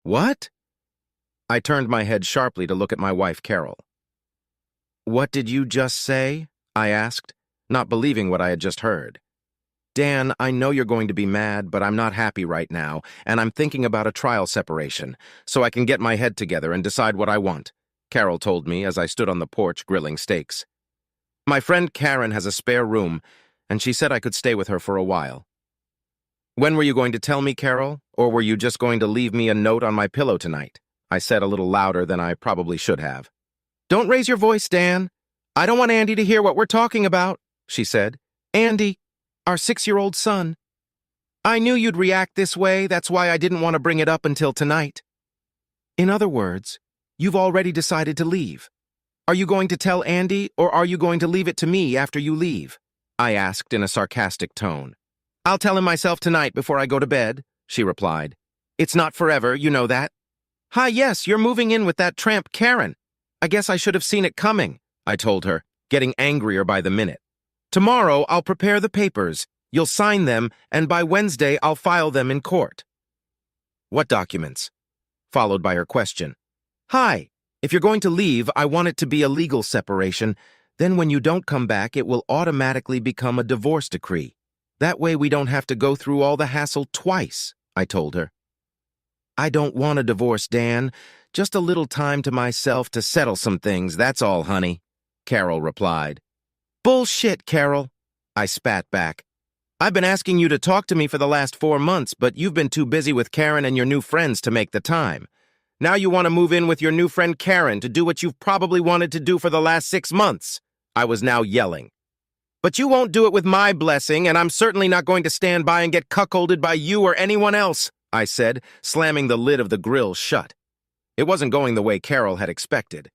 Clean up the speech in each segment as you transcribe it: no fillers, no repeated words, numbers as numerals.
What? I turned my head sharply to look at my wife, Carol. What did you just say? I asked, not believing what I had just heard. Dan, I know you're going to be mad, but I'm not happy right now, and I'm thinking about a trial separation, so I can get my head together and decide what I want, Carol told me as I stood on the porch grilling steaks. My friend Karen has a spare room, and she said I could stay with her for a while. When were you going to tell me, Carol, or were you just going to leave me a note on my pillow tonight? I said a little louder than I probably should have. Don't raise your voice, Dan. I don't want Andy to hear what we're talking about, she said. Andy, our 6-year-old son. I knew you'd react this way, that's why I didn't want to bring it up until tonight. In other words, you've already decided to leave. Are you going to tell Andy, or are you going to leave it to me after you leave? I asked in a sarcastic tone. I'll tell him myself tonight before I go to bed, she replied. It's not forever, you know that. Hi, yes, you're moving in with that tramp Karen. I guess I should have seen it coming, I told her, getting angrier by the minute. Tomorrow, I'll prepare the papers. You'll sign them, and by Wednesday, I'll file them in court. What documents? Followed by her question. Hi, if you're going to leave, I want it to be a legal separation. Then when you don't come back, it will automatically become a divorce decree. That way we don't have to go through all the hassle twice, I told her. I don't want a divorce, Dan. Just a little time to myself to settle some things, that's all, honey, Carol replied. Bullshit, Carol, I spat back. I've been asking you to talk to me for the last 4 months, but you've been too busy with Karen and your new friends to make the time. Now you want to move in with your new friend Karen to do what you've probably wanted to do for the last 6 months. I was now yelling. But you won't do it with my blessing, and I'm certainly not going to stand by and get cuckolded by you or anyone else, I said, slamming the lid of the grill shut. It wasn't going the way Carol had expected.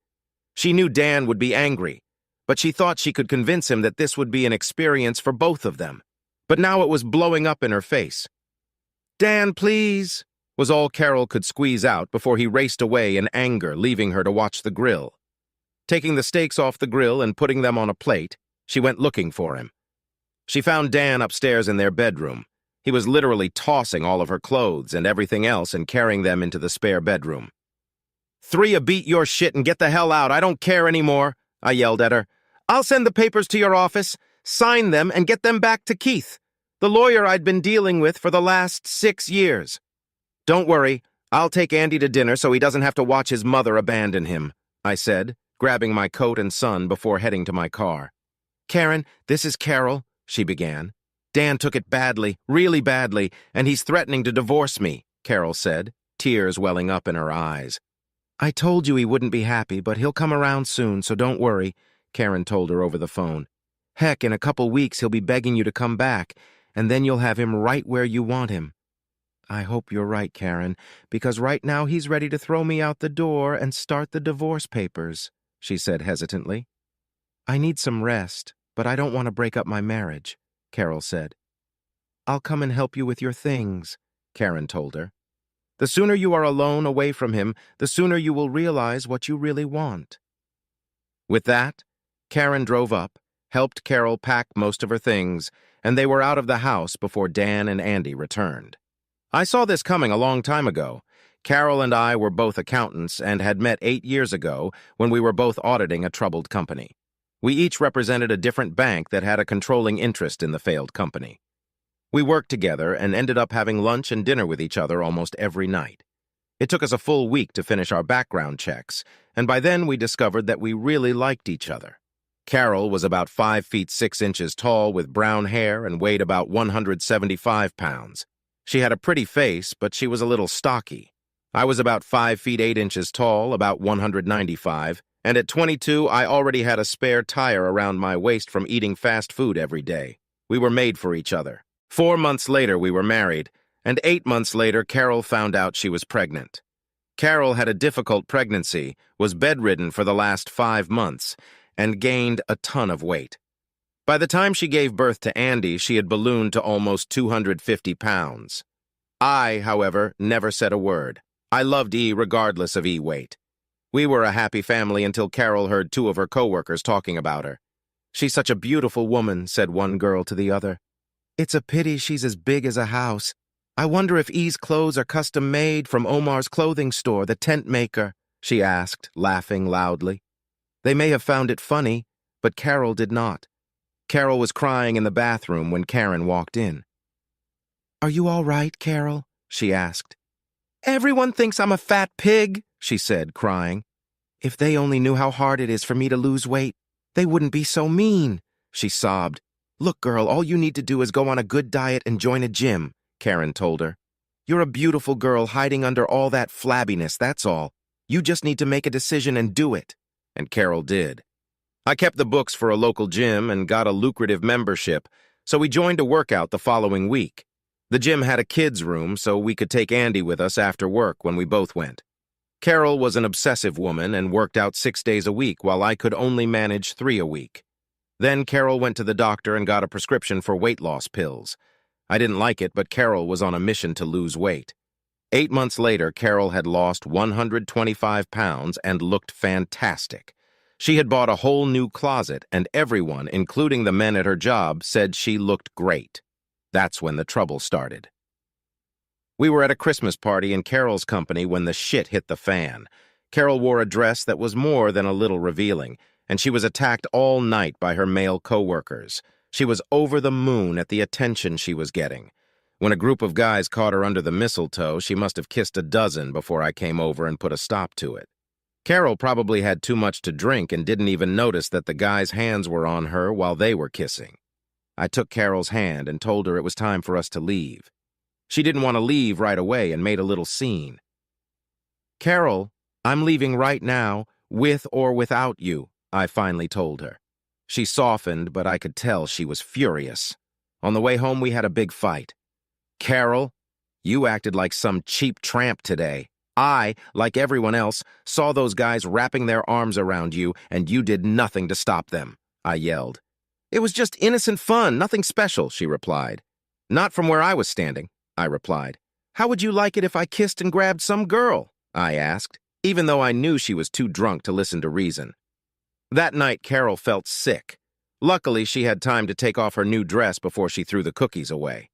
She knew Dan would be angry, but she thought she could convince him that this would be an experience for both of them. But now it was blowing up in her face. Dan, please, was all Carol could squeeze out before he raced away in anger, leaving her to watch the grill. Taking the steaks off the grill and putting them on a plate, she went looking for him. She found Dan upstairs in their bedroom. He was literally tossing all of her clothes and everything else and carrying them into the spare bedroom. "Three, beat your shit and get the hell out. I don't care anymore," I yelled at her. "I'll send the papers to your office, sign them, and get them back to Keith, the lawyer I'd been dealing with for the last 6 years. Don't worry, I'll take Andy to dinner so he doesn't have to watch his mother abandon him," I said, grabbing my coat and son before heading to my car. "Karen, this is Carol," she began. "Dan took it badly, really badly, and he's threatening to divorce me," Carol said, tears welling up in her eyes. "I told you he wouldn't be happy, but he'll come around soon, so don't worry," Karen told her over the phone. "Heck, in a couple weeks he'll be begging you to come back, and then you'll have him right where you want him." "I hope you're right, Karen, because right now he's ready to throw me out the door and start the divorce papers," she said hesitantly. "I need some rest, but I don't want to break up my marriage," Carol said. "I'll come and help you with your things," Karen told her. "The sooner you are alone away from him, the sooner you will realize what you really want." With that, Karen drove up, helped Carol pack most of her things, and they were out of the house before Dan and Andy returned. I saw this coming a long time ago. Carol and I were both accountants and had met 8 years ago when we were both auditing a troubled company. We each represented a different bank that had a controlling interest in the failed company. We worked together and ended up having lunch and dinner with each other almost every night. It took us a full week to finish our background checks, and by then we discovered that we really liked each other. Carol was about 5 feet 6 inches tall with brown hair and weighed about 175 pounds. She had a pretty face, but she was a little stocky. I was about 5 feet 8 inches tall, about 195, and at 22 I already had a spare tire around my waist from eating fast food every day. We were made for each other. 4 months later we were married, and 8 months later Carol found out she was pregnant. Carol had a difficult pregnancy, was bedridden for the last 5 months, and gained a ton of weight. By the time she gave birth to Andy, she had ballooned to almost 250 pounds. I, however, never said a word. I loved E regardless of E weight. We were a happy family until Carol heard 2 of her coworkers talking about her. "She's such a beautiful woman," said one girl to the other. "It's a pity she's as big as a house." I wonder if E's clothes are custom-made from Omar's clothing store, the tent maker, she asked, laughing loudly. They may have found it funny, but Carol did not. Carol was crying in the bathroom when Karen walked in. Are you all right, Carol? She asked. Everyone thinks I'm a fat pig, she said, crying. If they only knew how hard it is for me to lose weight, they wouldn't be so mean, she sobbed. Look, girl, all you need to do is go on a good diet and join a gym, Karen told her. You're a beautiful girl hiding under all that flabbiness, that's all. You just need to make a decision and do it. And Carol did. I kept the books for a local gym and got a lucrative membership, so we joined a workout the following week. The gym had a kids' room, so we could take Andy with us after work when we both went. Carol was an obsessive woman and worked out 6 days a week, while I could only manage 3 a week. Then Carol went to the doctor and got a prescription for weight loss pills. I didn't like it, but Carol was on a mission to lose weight. 8 months later, Carol had lost 125 pounds and looked fantastic. She had bought a whole new closet, and everyone, including the men at her job, said she looked great. That's when the trouble started. We were at a Christmas party in Carol's company when the shit hit the fan. Carol wore a dress that was more than a little revealing, and she was attacked all night by her male co-workers. She was over the moon at the attention she was getting. When a group of guys caught her under the mistletoe, she must have kissed a dozen before I came over and put a stop to it. Carol probably had too much to drink and didn't even notice that the guys' hands were on her while they were kissing. I took Carol's hand and told her it was time for us to leave. She didn't want to leave right away and made a little scene. Carol, I'm leaving right now, with or without you, I finally told her. She softened, but I could tell she was furious. On the way home, we had a big fight. Carol, you acted like some cheap tramp today. I, like everyone else, saw those guys wrapping their arms around you, and you did nothing to stop them, I yelled. It was just innocent fun, nothing special, she replied. Not from where I was standing, I replied. How would you like it if I kissed and grabbed some girl? I asked, even though I knew she was too drunk to listen to reason. That night, Carol felt sick. Luckily, she had time to take off her new dress before she threw the cookies away.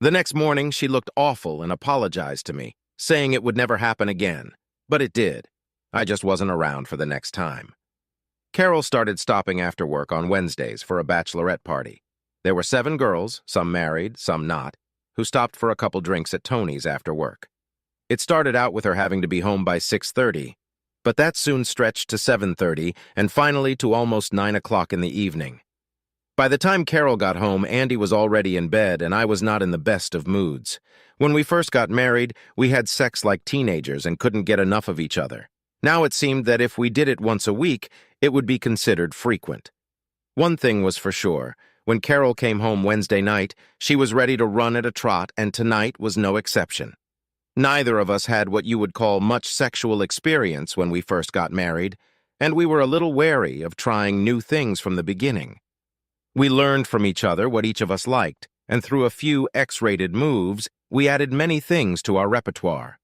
The next morning, she looked awful and apologized to me, saying it would never happen again. But it did. I just wasn't around for the next time. Carol started stopping after work on Wednesdays for a bachelorette party. There were 7 girls, some married, some not, who stopped for a couple drinks at Tony's after work. It started out with her having to be home by 6:30, but that soon stretched to 7:30 and finally to almost 9 o'clock in the evening. By the time Carol got home, Andy was already in bed and I was not in the best of moods. When we first got married, we had sex like teenagers and couldn't get enough of each other. Now it seemed that if we did it once a week, it would be considered frequent. One thing was for sure. When Carol came home Wednesday night, she was ready to run at a trot, and tonight was no exception. Neither of us had what you would call much sexual experience when we first got married, and we were a little wary of trying new things from the beginning. We learned from each other what each of us liked, and through a few X-rated moves, we added many things to our repertoire.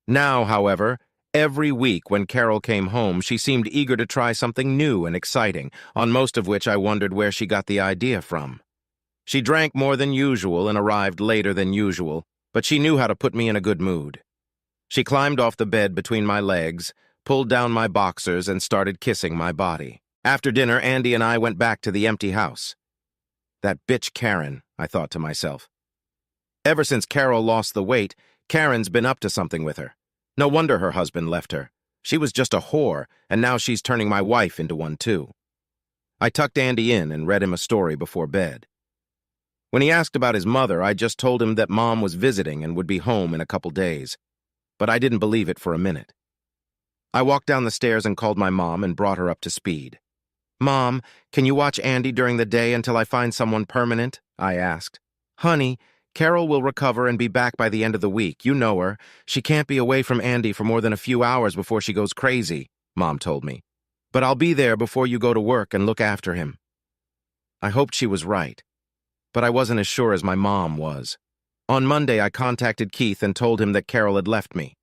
Now, however, every week when Carol came home, she seemed eager to try something new and exciting, on most of which I wondered where she got the idea from. She drank more than usual and arrived later than usual, but she knew how to put me in a good mood. She climbed off the bed between my legs, pulled down my boxers, and started kissing my body. After dinner, Andy and I went back to the empty house. That bitch Karen, I thought to myself. Ever since Carol lost the weight, Karen's been up to something with her. No wonder her husband left her. She was just a whore, and now she's turning my wife into one too. I tucked Andy in and read him a story before bed. When he asked about his mother, I just told him that Mom was visiting and would be home in a couple days. But I didn't believe it for a minute. I walked down the stairs and called my mom and brought her up to speed. Mom, can you watch Andy during the day until I find someone permanent? I asked. Honey, Carol will recover and be back by the end of the week. You know her. She can't be away from Andy for more than a few hours before she goes crazy, Mom told me. But I'll be there before you go to work and look after him. I hoped she was right, but I wasn't as sure as my mom was. On Monday, I contacted Keith and told him that Carol had left me.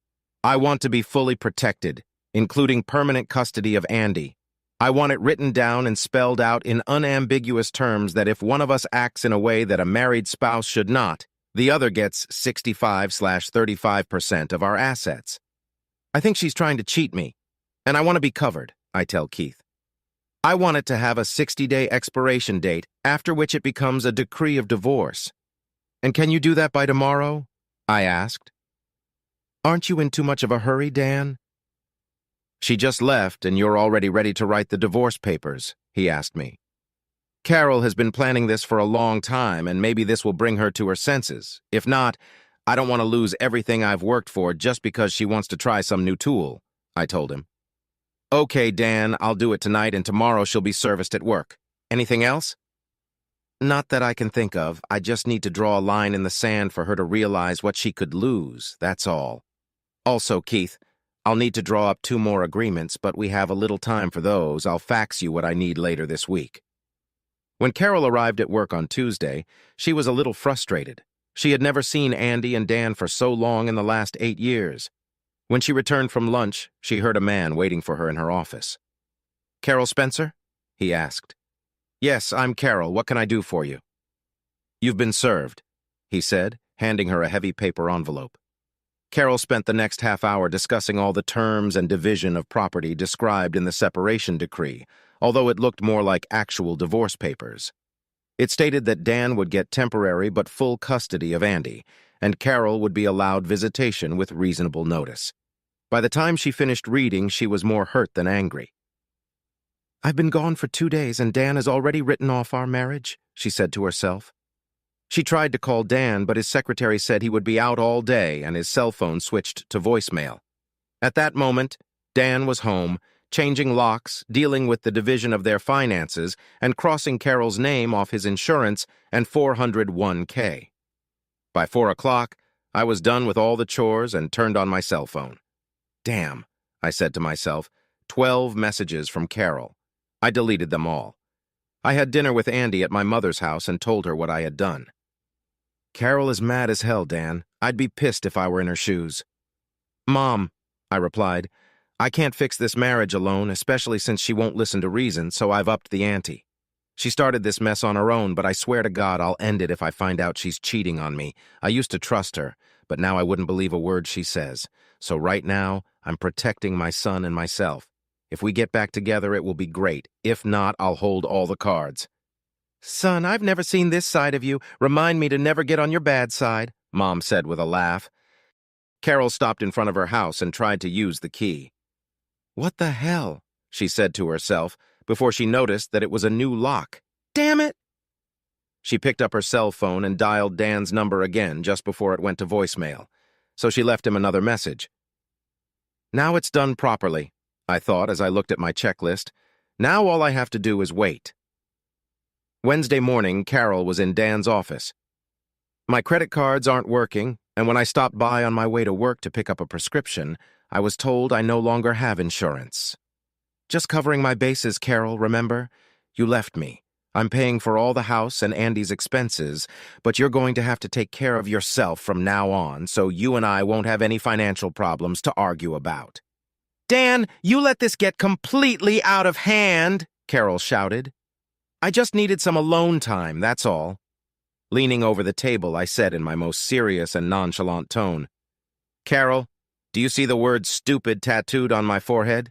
I want to be fully protected, including permanent custody of Andy. I want it written down and spelled out in unambiguous terms that if one of us acts in a way that a married spouse should not, The other gets 65/35% of our assets. I think she's trying to cheat me, and I want to be covered, I tell Keith. I want it to have a 60-day expiration date, after which it becomes a decree of divorce. And can you do that by tomorrow? I asked. Aren't you in too much of a hurry, Dan? She just left, and you're already ready to write the divorce papers, he asked me. Carol has been planning this for a long time, and maybe this will bring her to her senses. If not, I don't want to lose everything I've worked for just because she wants to try some new tool, I told him. Okay, Dan, I'll do it tonight, and tomorrow she'll be serviced at work. Anything else? Not that I can think of. I just need to draw a line in the sand for her to realize what she could lose, that's all. Also, Keith, I'll need to draw up 2 more agreements, but we have a little time for those. I'll fax you what I need later this week. When Carol arrived at work on Tuesday, she was a little frustrated. She had never seen Andy and Dan for so long in the last 8 years. When she returned from lunch, she heard a man waiting for her in her office. Carol Spencer? He asked. Yes, I'm Carol. What can I do for you? You've been served, he said, handing her a heavy paper envelope. Carol spent the next half hour discussing all the terms and division of property described in the separation decree, although it looked more like actual divorce papers. It stated that Dan would get temporary but full custody of Andy, and Carol would be allowed visitation with reasonable notice. By the time she finished reading, she was more hurt than angry. I've been gone for 2 days, and Dan has already written off our marriage, she said to herself. She tried to call Dan, but his secretary said he would be out all day, and his cell phone switched to voicemail. At that moment, Dan was home, changing locks, dealing with the division of their finances, and crossing Carol's name off his insurance and 401k. By 4 o'clock, I was done with all the chores and turned on my cell phone. Damn, I said to myself, 12 messages from Carol. I deleted them all. I had dinner with Andy at my mother's house and told her what I had done. Carol is mad as hell, Dan. I'd be pissed if I were in her shoes. Mom, I replied, I can't fix this marriage alone, especially since she won't listen to reason, so I've upped the ante. She started this mess on her own, but I swear to God I'll end it if I find out she's cheating on me. I used to trust her, but now I wouldn't believe a word she says. So right now, I'm protecting my son and myself. If we get back together, it will be great. If not, I'll hold all the cards. Son, I've never seen this side of you. Remind me to never get on your bad side, Mom said with a laugh. Carol stopped in front of her house and tried to use the key. What the hell? She said to herself before she noticed that it was a new lock. Damn it! She picked up her cell phone and dialed Dan's number again just before it went to voicemail, so she left him another message. Now it's done properly, I thought as I looked at my checklist. Now all I have to do is wait. Wednesday morning, Carol was in Dan's office. My credit cards aren't working, and when I stopped by on my way to work to pick up a prescription, I was told I no longer have insurance. Just covering my bases, Carol, remember? You left me. I'm paying for all the house and Andy's expenses, but you're going to have to take care of yourself from now on, so you and I won't have any financial problems to argue about. Dan, you let this get completely out of hand, Carol shouted. I just needed some alone time, that's all. Leaning over the table, I said in my most serious and nonchalant tone, Carol, do you see the word stupid tattooed on my forehead?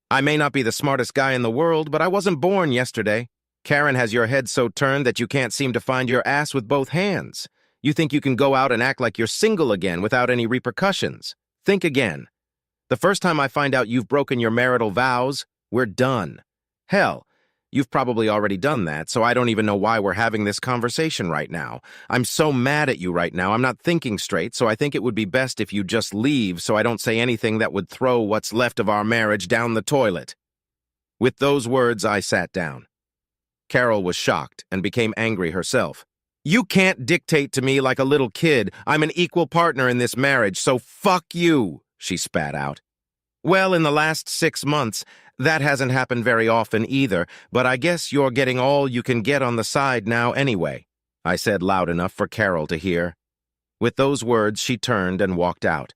I may not be the smartest guy in the world, but I wasn't born yesterday. Karen has your head so turned that you can't seem to find your ass with both hands. You think you can go out and act like you're single again without any repercussions. Think again. The first time I find out you've broken your marital vows, we're done. Hell, you've probably already done that, so I don't even know why we're having this conversation right now. I'm so mad at you right now, I'm not thinking straight, so I think it would be best if you just leave so I don't say anything that would throw what's left of our marriage down the toilet. With those words, I sat down. Carol was shocked and became angry herself. You can't dictate to me like a little kid. I'm an equal partner in this marriage, so fuck you, she spat out. Well, in the last 6 months, that hasn't happened very often either, but I guess you're getting all you can get on the side now anyway, I said loud enough for Carol to hear. With those words, she turned and walked out.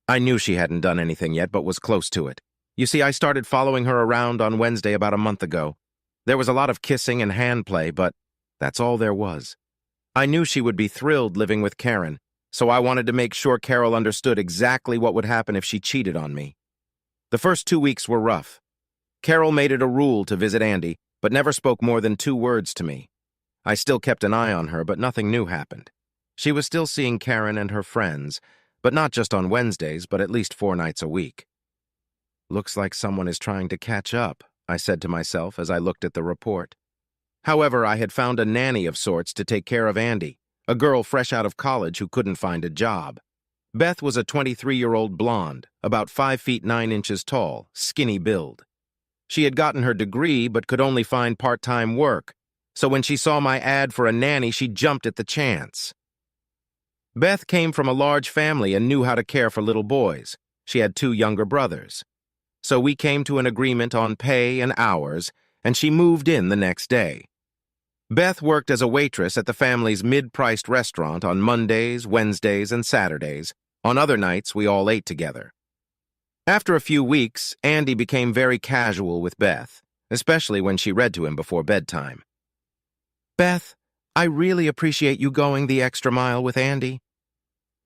I knew she hadn't done anything yet, but was close to it. You see, I started following her around on Wednesday about a month ago. There was a lot of kissing and hand play, but that's all there was. I knew she would be thrilled living with Karen, so I wanted to make sure Carol understood exactly what would happen if she cheated on me. The first 2 weeks were rough. Carol made it a rule to visit Andy, but never spoke more than 2 words to me. I still kept an eye on her, but nothing new happened. She was still seeing Karen and her friends, but not just on Wednesdays, but at least 4 nights a week. Looks like someone is trying to catch up, I said to myself as I looked at the report. However, I had found a nanny of sorts to take care of Andy, a girl fresh out of college who couldn't find a job. Beth was a 23-year-old blonde, about 5 feet 9 inches tall, skinny build. She had gotten her degree but could only find part-time work, so when she saw my ad for a nanny, she jumped at the chance. Beth came from a large family and knew how to care for little boys. She had 2 younger brothers. So we came to an agreement on pay and hours, and she moved in the next day. Beth worked as a waitress at the family's mid-priced restaurant on Mondays, Wednesdays, and Saturdays. On other nights, we all ate together. After a few weeks, Andy became very casual with Beth, especially when she read to him before bedtime. "Beth, I really appreciate you going the extra mile with Andy.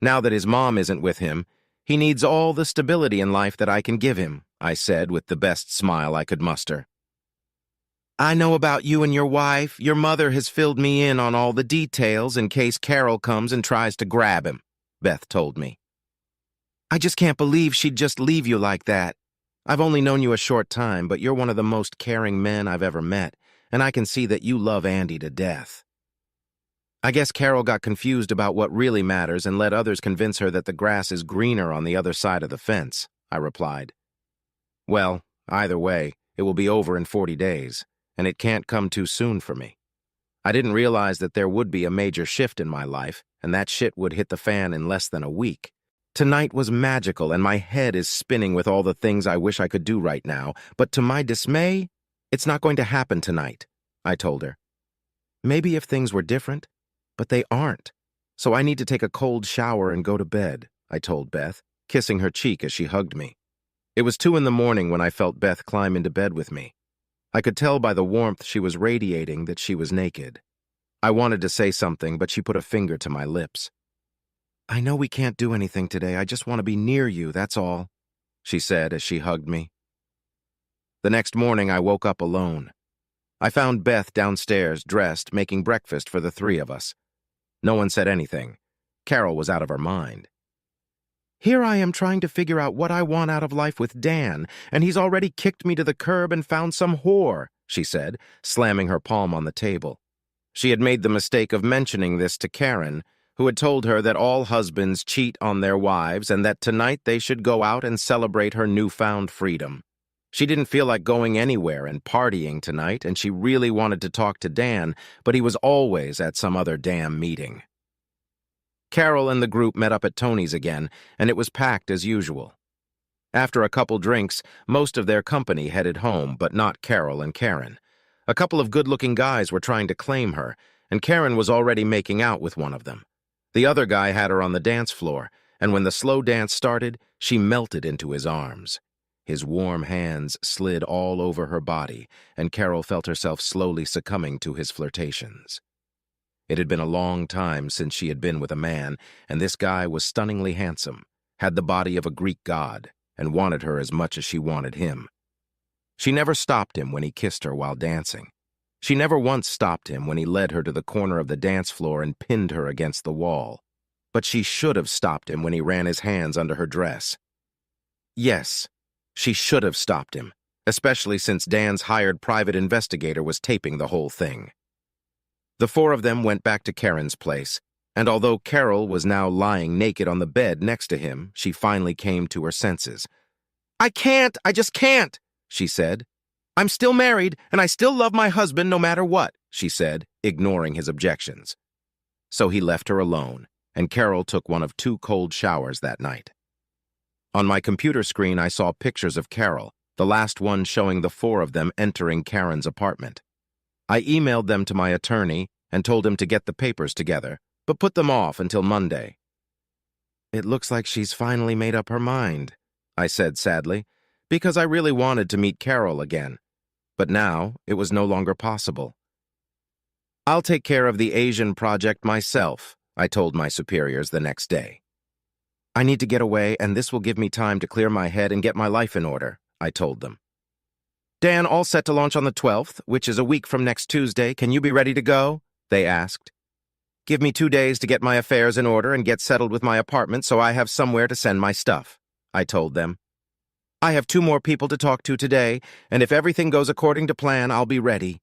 Now that his mom isn't with him, he needs all the stability in life that I can give him," I said with the best smile I could muster. "I know about you and your wife. Your mother has filled me in on all the details in case Carol comes and tries to grab him," Beth told me. "I just can't believe she'd just leave you like that. I've only known you a short time, but you're one of the most caring men I've ever met, and I can see that you love Andy to death." I guess Carol got confused about what really matters and let others convince her that the grass is greener on the other side of the fence, I replied. "Well, either way, it will be over in 40 days, and it can't come too soon for me. I didn't realize that there would be a major shift in my life, and that shit would hit the fan in less than a week. Tonight was magical, and my head is spinning with all the things I wish I could do right now, but to my dismay, it's not going to happen tonight," I told her. "Maybe if things were different, but they aren't. So I need to take a cold shower and go to bed," I told Beth, kissing her cheek as she hugged me. It was 2 in the morning when I felt Beth climb into bed with me. I could tell by the warmth she was radiating that she was naked. I wanted to say something, but she put a finger to my lips. "I know we can't do anything today. I just want to be near you, that's all," she said as she hugged me. The next morning, I woke up alone. I found Beth downstairs, dressed, making breakfast for the 3 of us. No one said anything. Carol was out of her mind. "Here I am trying to figure out what I want out of life with Dan, and he's already kicked me to the curb and found some whore," she said, slamming her palm on the table. She had made the mistake of mentioning this to Karen, who had told her that all husbands cheat on their wives and that tonight they should go out and celebrate her newfound freedom. She didn't feel like going anywhere and partying tonight, and she really wanted to talk to Dan, but he was always at some other damn meeting. Carol and the group met up at Tony's again, and it was packed as usual. After a couple drinks, most of their company headed home, but not Carol and Karen. A couple of good-looking guys were trying to claim her, and Karen was already making out with one of them. The other guy had her on the dance floor, and when the slow dance started, she melted into his arms. His warm hands slid all over her body, and Carol felt herself slowly succumbing to his flirtations. It had been a long time since she had been with a man, and this guy was stunningly handsome, had the body of a Greek god, and wanted her as much as she wanted him. She never stopped him when he kissed her while dancing. She never once stopped him when he led her to the corner of the dance floor and pinned her against the wall. But she should have stopped him when he ran his hands under her dress. Yes, she should have stopped him, especially since Dan's hired private investigator was taping the whole thing. The 4 of them went back to Karen's place, and although Carol was now lying naked on the bed next to him, she finally came to her senses. I just can't, she said. "I'm still married, and I still love my husband no matter what," she said, ignoring his objections. So he left her alone, and Carol took one of 2 cold showers that night. On my computer screen, I saw pictures of Carol, the last one showing the 4 of them entering Karen's apartment. I emailed them to my attorney and told him to get the papers together, but put them off until Monday. "It looks like she's finally made up her mind," I said sadly, because I really wanted to meet Carol again. But now it was no longer possible. I'll take care of the Asian project myself, I told my superiors the next day. I need to get away, and this will give me time to clear my head and get my life in order, I told them. Dan, all set to launch on the 12th, which is a week from next Tuesday. Can you be ready to go? They asked. Give me 2 days to get my affairs in order and get settled with my apartment so I have somewhere to send my stuff, I told them. I have 2 more people to talk to today, and if everything goes according to plan, I'll be ready.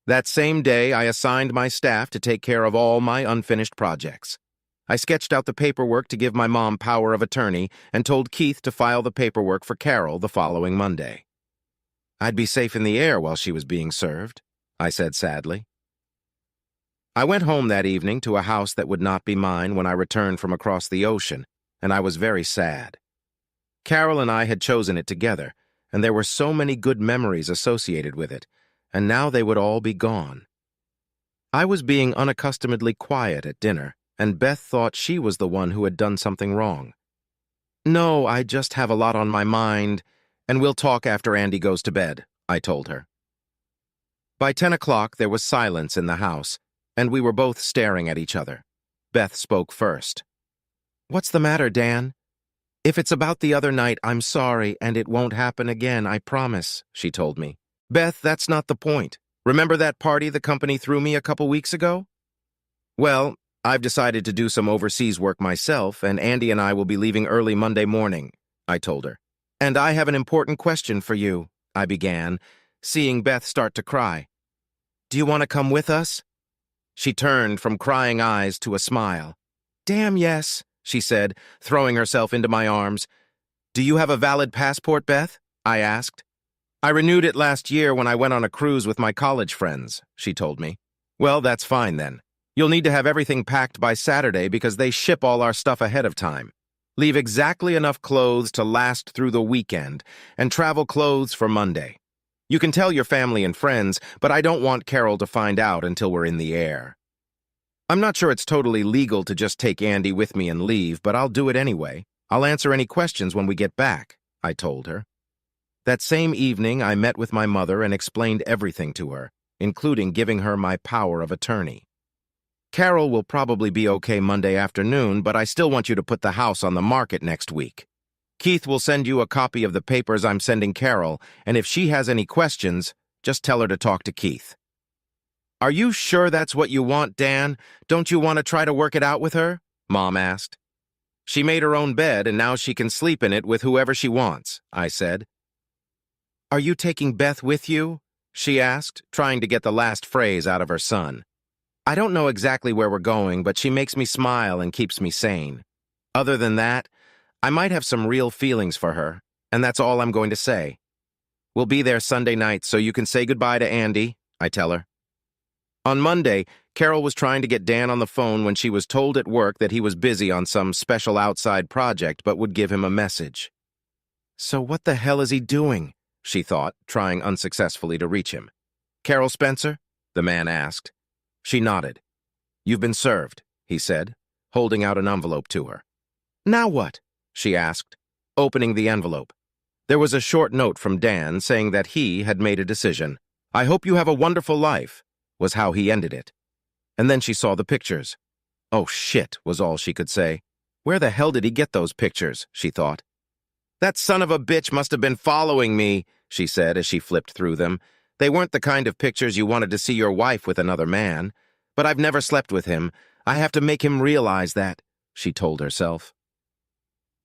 That same day, I assigned my staff to take care of all my unfinished projects. I sketched out the paperwork to give my mom power of attorney and told Keith to file the paperwork for Carol the following Monday. I'd be safe in the air while she was being served, I said sadly. I went home that evening to a house that would not be mine when I returned from across the ocean, and I was very sad. Carol and I had chosen it together, and there were so many good memories associated with it, and now they would all be gone. I was being unaccustomedly quiet at dinner, and Beth thought she was the one who had done something wrong. No, I just have a lot on my mind, and we'll talk after Andy goes to bed, I told her. By 10 o'clock, there was silence in the house, and we were both staring at each other. Beth spoke first. What's the matter, Dan? If it's about the other night, I'm sorry, and it won't happen again, I promise, she told me. Beth, that's not the point. Remember that party the company threw me a couple weeks ago? Well, I've decided to do some overseas work myself, and Andy and I will be leaving early Monday morning, I told her. And I have an important question for you, I began, seeing Beth start to cry. Do you want to come with us? She turned from crying eyes to a smile. Damn yes, she said, throwing herself into my arms. Do you have a valid passport, Beth? I asked. I renewed it last year when I went on a cruise with my college friends, she told me. Well, that's fine then. You'll need to have everything packed by Saturday because they ship all our stuff ahead of time. Leave exactly enough clothes to last through the weekend, and travel clothes for Monday. You can tell your family and friends, but I don't want Carol to find out until we're in the air. I'm not sure it's totally legal to just take Andy with me and leave, but I'll do it anyway. I'll answer any questions when we get back, I told her. That same evening, I met with my mother and explained everything to her, including giving her my power of attorney. Carol will probably be okay Monday afternoon, but I still want you to put the house on the market next week. Keith will send you a copy of the papers I'm sending Carol, and if she has any questions, just tell her to talk to Keith. Are you sure that's what you want, Dan? Don't you want to try to work it out with her? Mom asked. She made her own bed, and now she can sleep in it with whoever she wants, I said. Are you taking Beth with you? She asked, trying to get the last phrase out of her son. I don't know exactly where we're going, but she makes me smile and keeps me sane. Other than that, I might have some real feelings for her, and that's all I'm going to say. We'll be there Sunday night, so you can say goodbye to Andy, I tell her. On Monday, Carol was trying to get Dan on the phone when she was told at work that he was busy on some special outside project but would give him a message. So what the hell is he doing? She thought, trying unsuccessfully to reach him. Carol Spencer? The man asked. She nodded. You've been served, he said, holding out an envelope to her. Now what? She asked, opening the envelope. There was a short note from Dan saying that he had made a decision. I hope you have a wonderful life, was how he ended it. And then she saw the pictures. Oh shit, was all she could say. Where the hell did he get those pictures, she thought. That son of a bitch must have been following me, she said as she flipped through them. They weren't the kind of pictures you wanted to see your wife with another man. But I've never slept with him. I have to make him realize that, she told herself.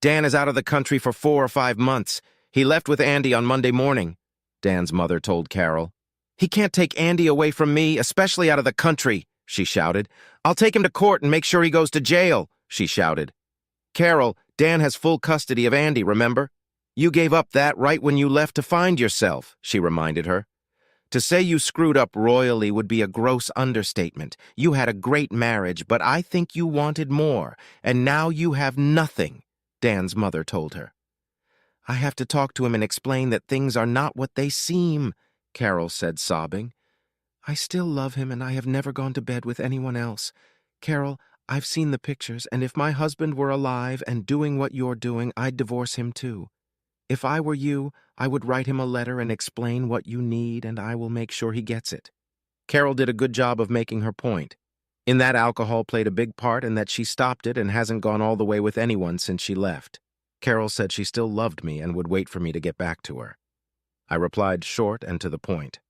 Dan is out of the country for 4 or 5 months. He left with Andy on Monday morning, Dan's mother told Carol. He can't take Andy away from me, especially out of the country, she shouted. I'll take him to court and make sure he goes to jail, she shouted. Carol, Dan has full custody of Andy, remember? You gave up that right when you left to find yourself, she reminded her. To say you screwed up royally would be a gross understatement. You had a great marriage, but I think you wanted more, and now you have nothing, Dan's mother told her. I have to talk to him and explain that things are not what they seem, Carol said, sobbing. I still love him, and I have never gone to bed with anyone else. Carol, I've seen the pictures, and if my husband were alive and doing what you're doing, I'd divorce him too. If I were you, I would write him a letter and explain what you need, and I will make sure he gets it. Carol did a good job of making her point. In that, alcohol played a big part and that she stopped it and hasn't gone all the way with anyone since she left. Carol said she still loved me and would wait for me to get back to her. I replied short and to the point.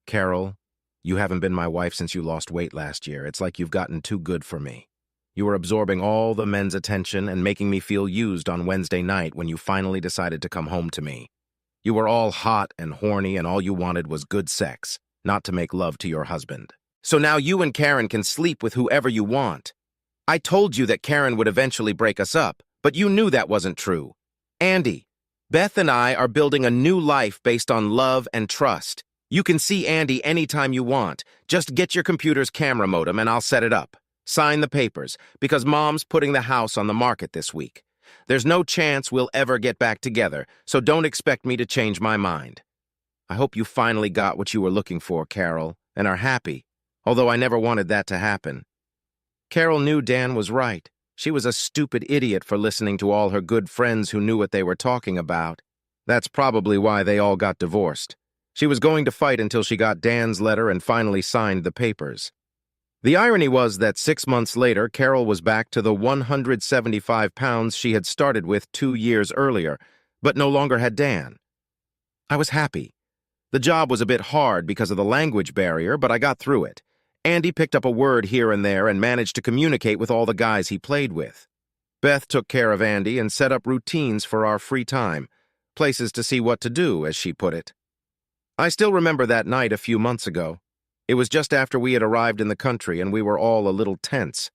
Carol, you haven't been my wife since you lost weight last year. It's like you've gotten too good for me. You were absorbing all the men's attention and making me feel used on Wednesday night when you finally decided to come home to me. You were all hot and horny and all you wanted was good sex, not to make love to your husband. So now you and Karen can sleep with whoever you want. I told you that Karen would eventually break us up, but you knew that wasn't true. Andy, Beth and I are building a new life based on love and trust. You can see Andy anytime you want. Just get your computer's camera modem and I'll set it up. Sign the papers, because Mom's putting the house on the market this week. There's no chance we'll ever get back together, so don't expect me to change my mind. I hope you finally got what you were looking for, Carol, and are happy, although I never wanted that to happen. Carol knew Dan was right. She was a stupid idiot for listening to all her good friends who knew what they were talking about. That's probably why they all got divorced. She was going to fight until she got Dan's letter and finally signed the papers. The irony was that 6 months later, Carol was back to the 175 pounds she had started with 2 years earlier, but no longer had Dan. I was happy. The job was a bit hard because of the language barrier, but I got through it. Andy picked up a word here and there and managed to communicate with all the guys he played with. Beth took care of Andy and set up routines for our free time, places to see what to do, as she put it. I still remember that night a few months ago. It was just after we had arrived in the country and we were all a little tense.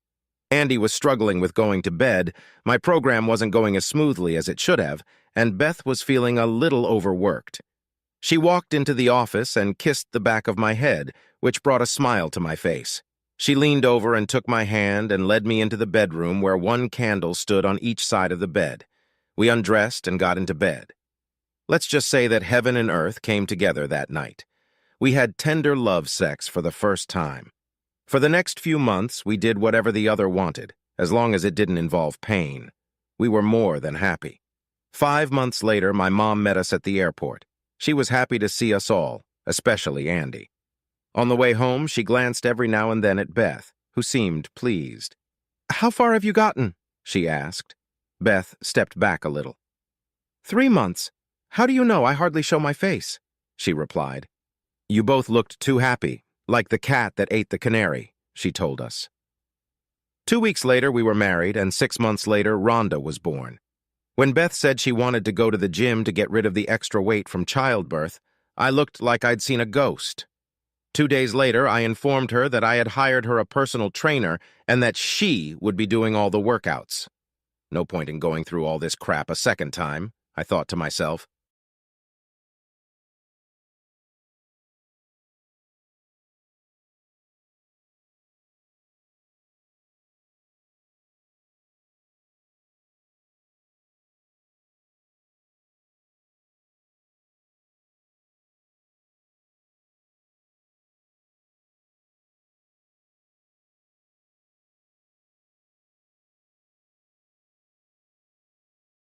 Andy was struggling with going to bed, my program wasn't going as smoothly as it should have, and Beth was feeling a little overworked. She walked into the office and kissed the back of my head, which brought a smile to my face. She leaned over and took my hand and led me into the bedroom where one candle stood on each side of the bed. We undressed and got into bed. Let's just say that heaven and earth came together that night. We had tender love sex for the first time. For the next few months, we did whatever the other wanted, as long as it didn't involve pain. We were more than happy. 5 months later, my mom met us at the airport. She was happy to see us all, especially Andy. On the way home, she glanced every now and then at Beth, who seemed pleased. "How far have you gotten?" she asked. Beth stepped back a little. 3 months. How do you know? I hardly show my face," she replied. "You both looked too happy, like the cat that ate the canary," she told us. 2 weeks later, we were married, and 6 months later, Rhonda was born. When Beth said she wanted to go to the gym to get rid of the extra weight from childbirth, I looked like I'd seen a ghost. 2 days later, I informed her that I had hired her a personal trainer and that she would be doing all the workouts. No point in going through all this crap a second time, I thought to myself.